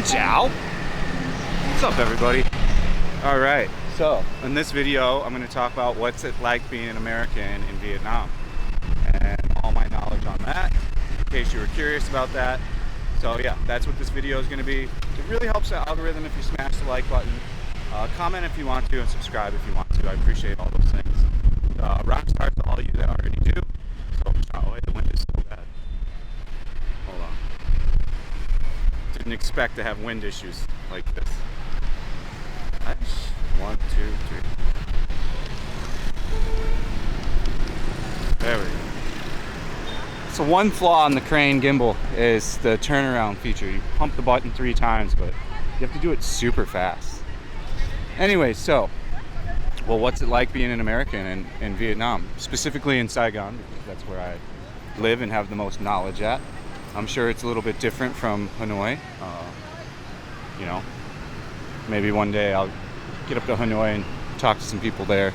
Xin Chào. What's up, everybody? All right, so in this video, I'm going to talk about what's it like being an American in Vietnam and all my knowledge on that, in case you were curious about that. So yeah, that's what this video is going to be. It really helps the algorithm if you smash the like button. Comment if you want to, and subscribe if you want to. I appreciate all those things. Rock stars to all of you that already do. So, oh wait, the wind is so bad. Hold on. Didn't expect to have wind issues like this. Nice. 1, 2, 3. There we go. So one flaw on the Crane gimbal is the turnaround feature. You pump the button 3 times, but you have to do it super fast. Anyway, so, well, what's it like being an American in Vietnam? Specifically in Saigon, because that's where I live and have the most knowledge at. I'm sure it's a little bit different from Hanoi. You know, maybe one day I'll get up to Hanoi and talk to some people there,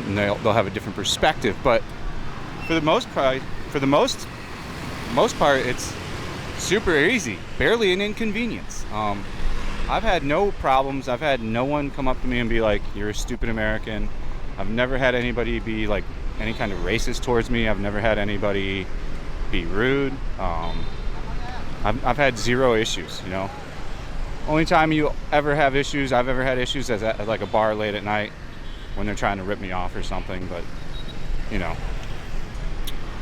and they'll have a different perspective. But for the most part, it's super easy, barely an inconvenience. I've had no problems. I've had no one come up to me and be like, "You're a stupid American." I've never had anybody be like any kind of racist towards me. I've never had anybody be rude. I've had 0 issues, you know. Only time you ever have issues, I've ever had issues is at like a bar late at night when they're trying to rip me off or something. But you know,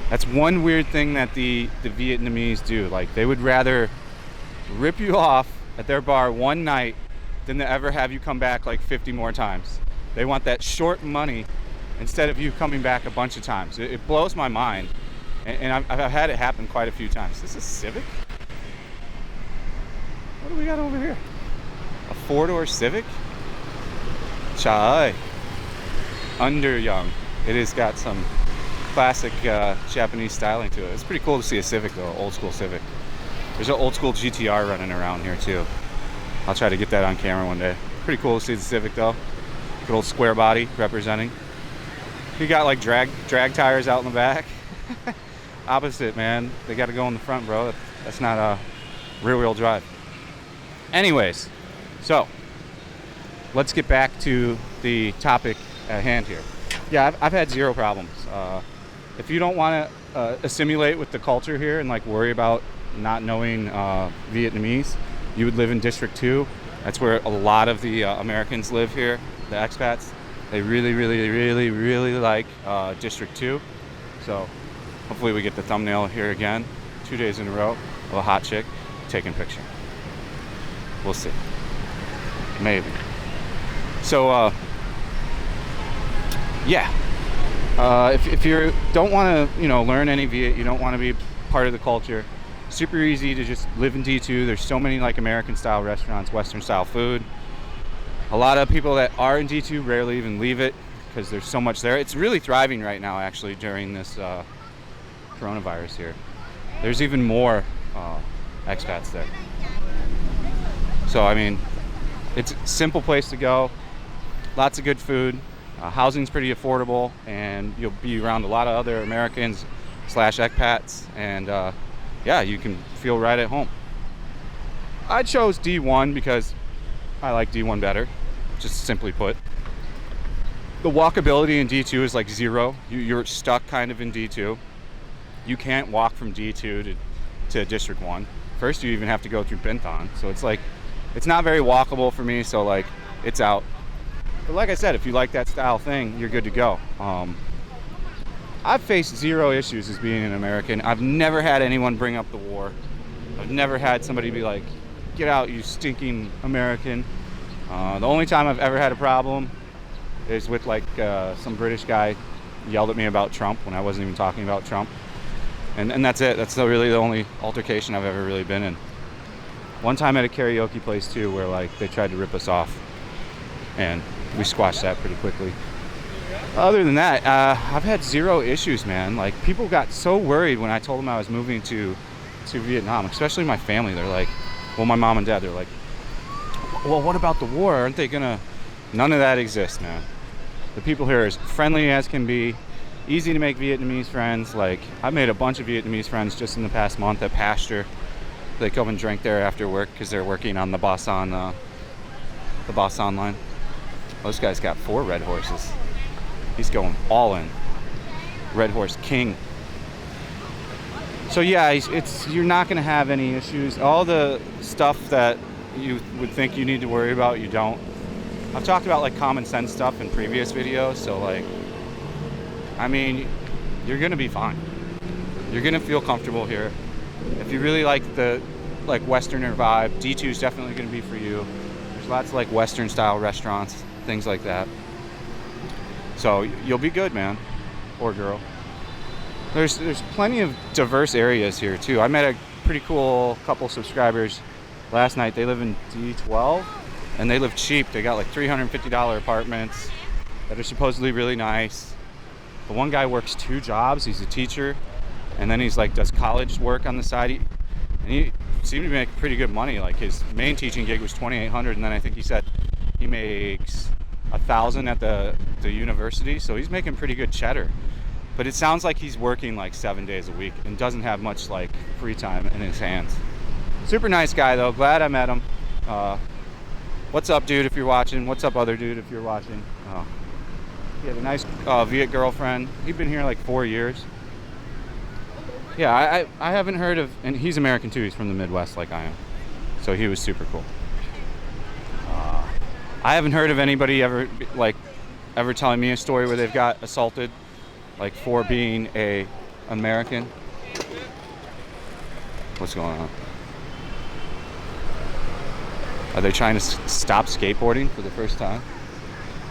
that's one weird thing that the Vietnamese do. Like, they would rather rip you off at their bar one night than to ever have you come back like 50 more times. They want that short money instead of you coming back a bunch of times. It blows my mind. And I've had it happen quite a few times. This is Civic? What do we got over here? A 4-door Civic? Chai. Underyoung. It has got some classic Japanese styling to it. It's pretty cool to see a Civic though, old school Civic. There's an old school GTR running around here too. I'll try to get that on camera one day. Pretty cool to see the Civic though. Good old square body representing. You got like drag tires out in the back. Opposite, man. They got to go in the front, bro. That's not a rear-wheel drive. Anyways, so let's get back to the topic at hand here. Yeah, I've had 0 problems. If you don't want to assimilate with the culture here and like worry about not knowing Vietnamese, you would live in District 2. That's where a lot of the Americans live here, the expats. They really like District 2. So hopefully we get the thumbnail here again, 2 days in a row of a hot chick taking a picture. We'll see. Maybe. So, yeah. If you don't want to, learn any Viet, you don't want to be part of the culture, super easy to just live in D2. There's so many like American style restaurants, Western style food. A lot of people that are in D2 rarely even leave it because there's so much there. It's really thriving right now, actually, during this coronavirus here. There's even more expats there. So, I mean, it's a simple place to go. Lots of good food. Housing's pretty affordable, and you'll be around a lot of other Americans / expats, and yeah, you can feel right at home. I chose D1 because I like D1 better, just simply put. The walkability in D2 is like 0. You're stuck kind of in D2. You can't walk from D2 to District 1. First, you even have to go through Binh Thanh, so it's like, it's not very walkable for me, so like, it's out. But like I said, if you like that style thing, you're good to go. I've faced 0 issues as being an American. I've never had anyone bring up the war. I've never had somebody be like, "Get out, you stinking American." The only time I've ever had a problem is with like some British guy yelled at me about Trump when I wasn't even talking about Trump. And that's it. That's really the only altercation I've ever really been in. One time at a karaoke place too, where like they tried to rip us off, and we squashed that pretty quickly. Other than that, I've had 0 issues, man. Like, people got so worried when I told them I was moving to Vietnam, especially my family. They're like, well, my mom and dad, they're like, well, what about the war? Aren't they gonna? None of that exists, man. The people here are as friendly as can be. Easy to make Vietnamese friends. Like, I've made a bunch of Vietnamese friends just in the past month at Pasture. They come and drink there after work because they're working on the Boss Online. This guy's got 4 red horses. He's going all in. Red Horse King. So yeah, you're not going to have any issues. All the stuff that you would think you need to worry about, you don't. I've talked about like common sense stuff in previous videos, so like, I mean, you're going to be fine. You're going to feel comfortable here. If you really like the Westerner vibe, D2 is definitely going to be for you. There's lots of like Western style restaurants, things like that. So you'll be good, man or girl. There's plenty of diverse areas here too. I met a pretty cool couple subscribers last night. They live in D12 and they live cheap. They got like $350 apartments that are supposedly really nice. The one guy works 2 jobs. He's a teacher, and then he's like does college work on the side. And he seemed to make pretty good money. Like his main teaching gig was $2,800, and then I think he said he makes $1,000 at the university. So he's making pretty good cheddar. But it sounds like he's working like 7 days a week and doesn't have much like free time in his hands. Super nice guy though. Glad I met him. What's up, dude, if you're watching? What's up, other dude, if you're watching? He had a nice Viet girlfriend. He'd been here like 4 years. Yeah, I haven't heard of, and he's American too. He's from the Midwest like I am. So he was super cool. I haven't heard of anybody ever telling me a story where they've got assaulted like for being a American. What's going on? Are they trying to stop skateboarding for the first time?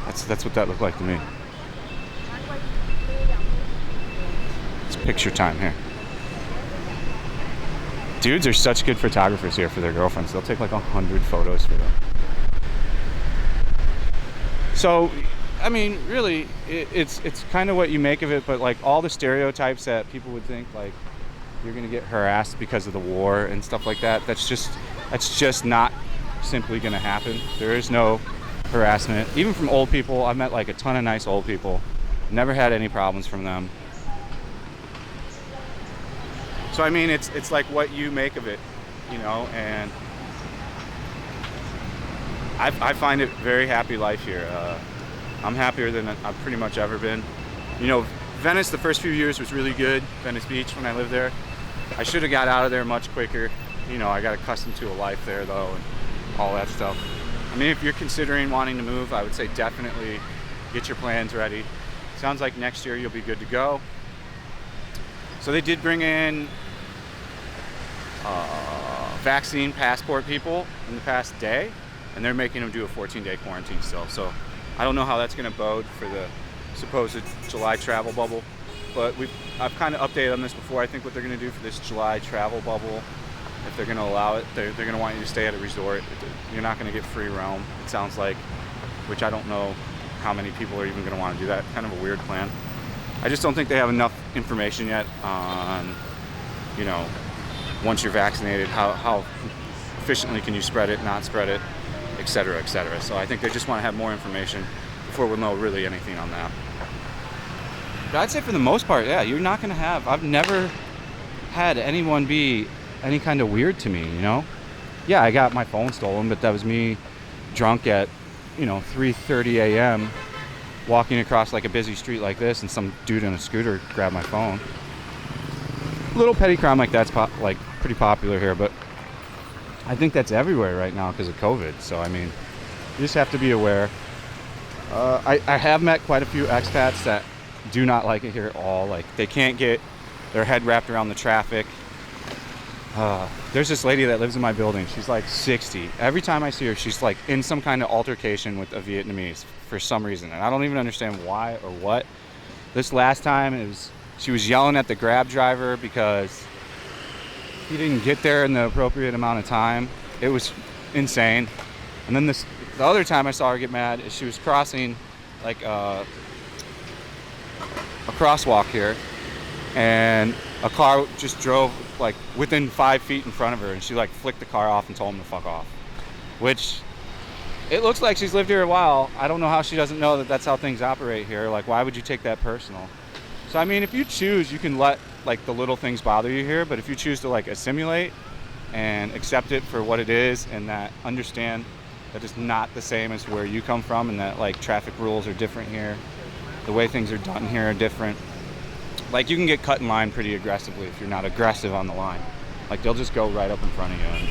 That's what that looked like to me. It's picture time here. Dudes are such good photographers here for their girlfriends. They'll take like 100 photos for them. So, I mean, really, it's kind of what you make of it, but like all the stereotypes that people would think, like you're gonna get harassed because of the war and stuff like that, that's just not simply gonna happen. There is no harassment, even from old people. I've met like a ton of nice old people, never had any problems from them. So I mean, it's like what you make of it, you know, and I find it very happy life here. I'm happier than I've pretty much ever been. You know, Venice, the first few years was really good. Venice Beach, when I lived there. I should have got out of there much quicker. You know, I got accustomed to a life there though, and all that stuff. I mean, if you're considering wanting to move, I would say definitely get your plans ready. Sounds like next year you'll be good to go. So they did bring in vaccine passport people in the past day, and they're making them do a 14-day quarantine still. So I don't know how that's going to bode for the supposed July travel bubble, but I've kind of updated on this before. I think what they're going to do for this July travel bubble, if they're going to allow it, they're going to want you to stay at a resort. You're not going to get free roam, it sounds like, which I don't know how many people are even going to want to do that. Kind of a weird plan. I just don't think they have enough information yet on, you know, once you're vaccinated, how efficiently can you spread it, not spread it, et cetera, et cetera. So I think they just want to have more information before we'll know really anything on that. But I'd say for the most part, yeah, you're not going to have, I've never had anyone be any kind of weird to me, you know? Yeah, I got my phone stolen, but that was me drunk at, you know, 3:30 a.m. walking across like a busy street like this, and some dude on a scooter grabbed my phone. Little petty crime like that's like pretty popular here, but I think that's everywhere right now because of COVID. So I mean, you just have to be aware. I have met quite a few expats that do not like it here at all. Like they can't get their head wrapped around the traffic. There's this lady that lives in my building. She's like 60. Every time I see her, she's like in some kind of altercation with a Vietnamese for some reason, and I don't even understand why or what. This last time she was yelling at the Grab driver because he didn't get there in the appropriate amount of time. It was insane. And then the other time I saw her get mad is she was crossing like a crosswalk here, and a car just drove like within 5 feet in front of her, and she like flicked the car off and told him to fuck off. Which, it looks like she's lived here a while. I don't know how she doesn't know that that's how things operate here. Like, why would you take that personal? So I mean, if you choose, you can let like the little things bother you here, but if you choose to like assimilate, and accept it for what it is, and that understand that it's not the same as where you come from, and that like traffic rules are different here. The way things are done here are different. Like you can get cut in line pretty aggressively if you're not aggressive on the line. Like they'll just go right up in front of you and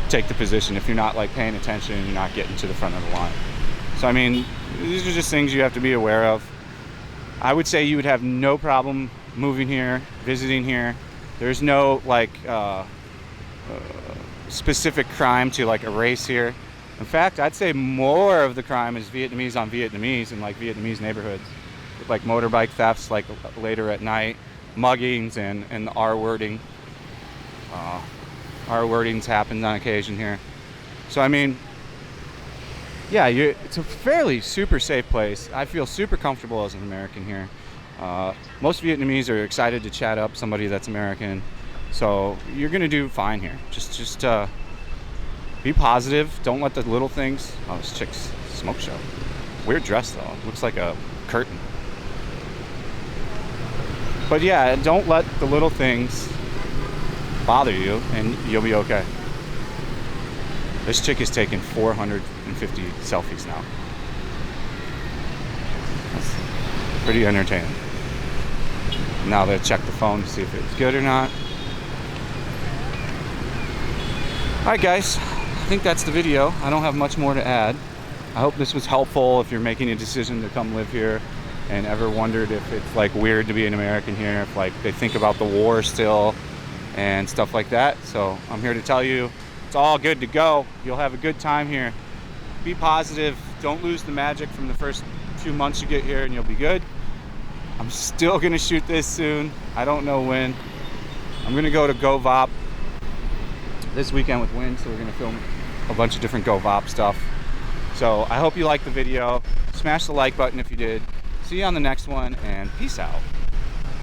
take the position if you're not like paying attention and you're not getting to the front of the line. So I mean, these are just things you have to be aware of. I would say you would have no problem moving here, visiting here. There's no like specific crime to like erase here. In fact, I'd say more of the crime is Vietnamese on Vietnamese in like Vietnamese neighborhoods, with like motorbike thefts like later at night, muggings, and the R wording. R wordings happens on occasion here. So I mean, yeah, it's a fairly super safe place. I feel super comfortable as an American here. Most Vietnamese are excited to chat up somebody that's American, so you're gonna do fine here. Just be positive. Don't let the little things. Oh, this chick's smoke show. Weird dress though. Looks like a curtain. But yeah, don't let the little things bother you, and you'll be okay. This chick is taking 450 selfies now. That's pretty entertaining. Now they'll check the phone to see if it's good or not. Alright guys, I think that's the video. I don't have much more to add. I hope this was helpful if you're making a decision to come live here and ever wondered if it's like weird to be an American here, if like they think about the war still and stuff like that. So I'm here to tell you it's all good to go. You'll have a good time here. Be positive. Don't lose the magic from the first few months you get here, and you'll be good. I'm still gonna shoot this soon. I don't know when. I'm gonna go to GoVop this weekend with Win, so we're gonna film a bunch of different GoVop stuff. So I hope you liked the video. Smash the like button if you did. See you on the next one, and peace out.